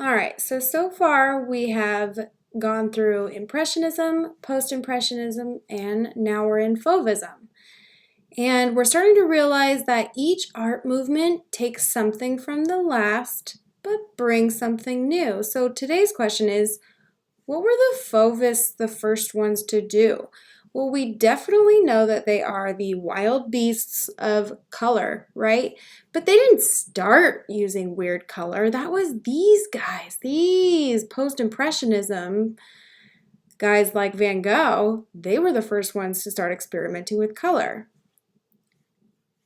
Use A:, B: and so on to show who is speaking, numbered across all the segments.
A: All right, so far we have gone through Impressionism, Post-Impressionism, and now we're in Fauvism. And we're starting to realize that each art movement takes something from the last, but brings something new. So today's question is, what were the Fauvists the first ones to do? Well, we definitely know that they are the wild beasts of color, right? But they didn't start using weird color. That was these guys, these post-impressionism guys like Van Gogh. They were the first ones to start experimenting with color.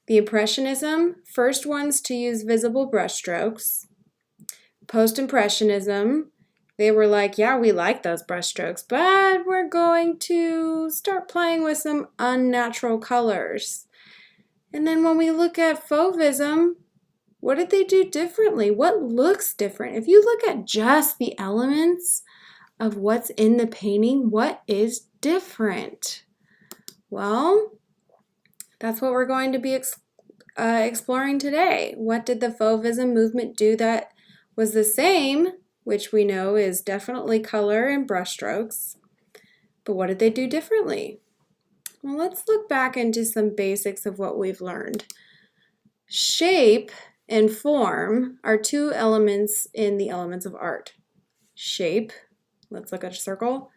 A: The Impressionism, first ones to use visible brushstrokes. Post-impressionism, they were like, yeah, we like those brushstrokes, but we're going to start playing with some unnatural colors. And then when we look at Fauvism, what did they do differently? What looks different? If you look at just the elements of what's in the painting, what is different? Well, that's what we're going to be exploring today. What did the Fauvism movement do that was the same, which we know is definitely color and brushstrokes, but what did they do differently? Well, let's look back into some basics of what we've learned. Shape and form are two elements in the elements of art. Shape, let's look at a circle,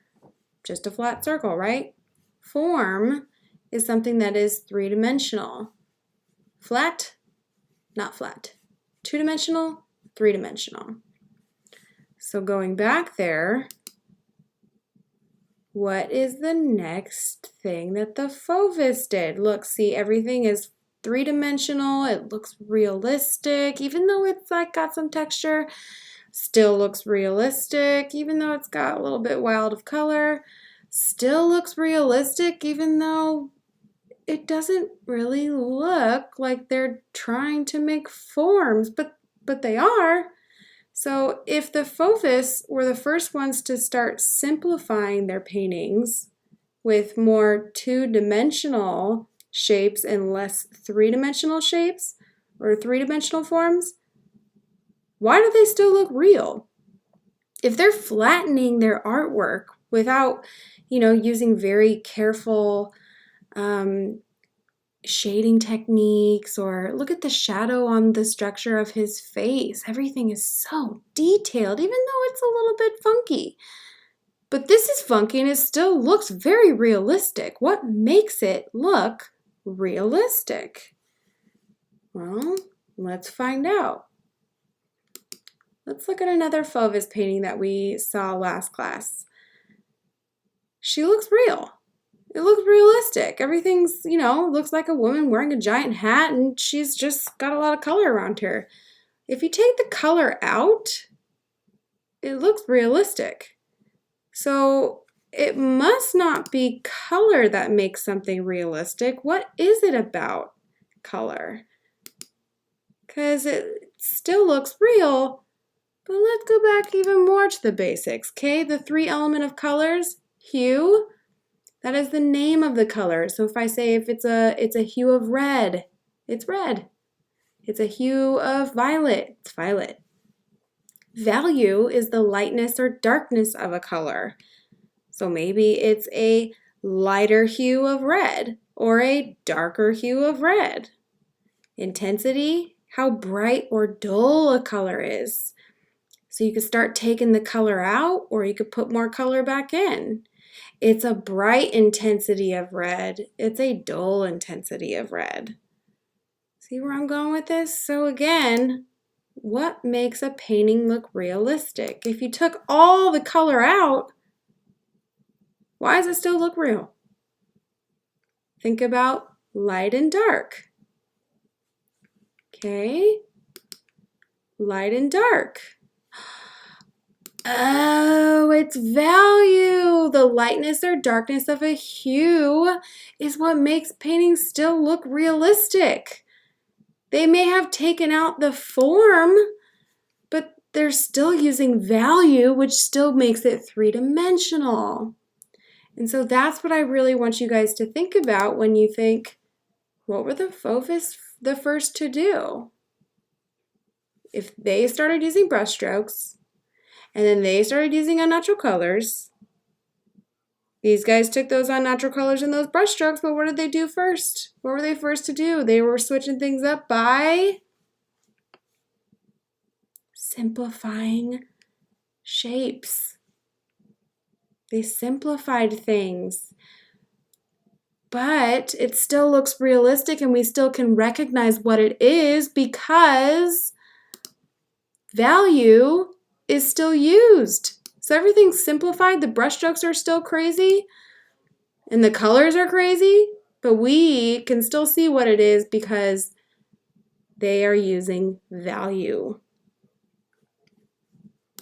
A: just a flat circle, right? Form is something that is three-dimensional. Flat, not flat. Two-dimensional, three-dimensional. So going back there, what is the next thing that the Fauvists did? Look, see, everything is three-dimensional. It looks realistic, even though it's like got some texture, still looks realistic, even though it's got a little bit wild of color, still looks realistic, even though it doesn't really look like they're trying to make forms, but they are. So if the Fauvists were the first ones to start simplifying their paintings with more two-dimensional shapes and less three-dimensional shapes or three-dimensional forms, why do they still look real? If they're flattening their artwork without, using very careful shading techniques, or look at the shadow on the structure of his face. Everything is so detailed, even though it's a little bit funky. But this is funky and it still looks very realistic. What makes it look realistic? Well, let's find out. Let's look at another Fauvist painting that we saw last class. She looks real. It looks realistic. Everything's, looks like a woman wearing a giant hat and she's just got a lot of color around her. If you take the color out, it looks realistic. So it must not be color that makes something realistic. What is it about color? Because it still looks real, but let's go back even more to the basics, okay? The three element of colors, hue, that is the name of the color. So if I say it's a hue of red, it's red. It's a hue of violet, it's violet. Value is the lightness or darkness of a color. So maybe it's a lighter hue of red or a darker hue of red. Intensity, how bright or dull a color is. So you could start taking the color out or you could put more color back in. It's a bright intensity of red. It's a dull intensity of red. See where I'm going with this? So again, what makes a painting look realistic? If you took all the color out, why does it still look real? Think about light and dark. Okay, light and dark. Oh, it's value. The lightness or darkness of a hue is what makes paintings still look realistic. They may have taken out the form, but they're still using value, which still makes it three-dimensional. And so that's what I really want you guys to think about when you think, what were the Fauvists the first to do? If they started using brushstrokes, And then they started using unnatural colors. These guys took those unnatural colors and those brush strokes, but what did they do first? What were they first to do? They were switching things up by simplifying shapes. They simplified things. But it still looks realistic and we still can recognize what it is because value is still used. So everything's simplified. The brushstrokes are still crazy and the colors are crazy, but we can still see what it is because they are using value.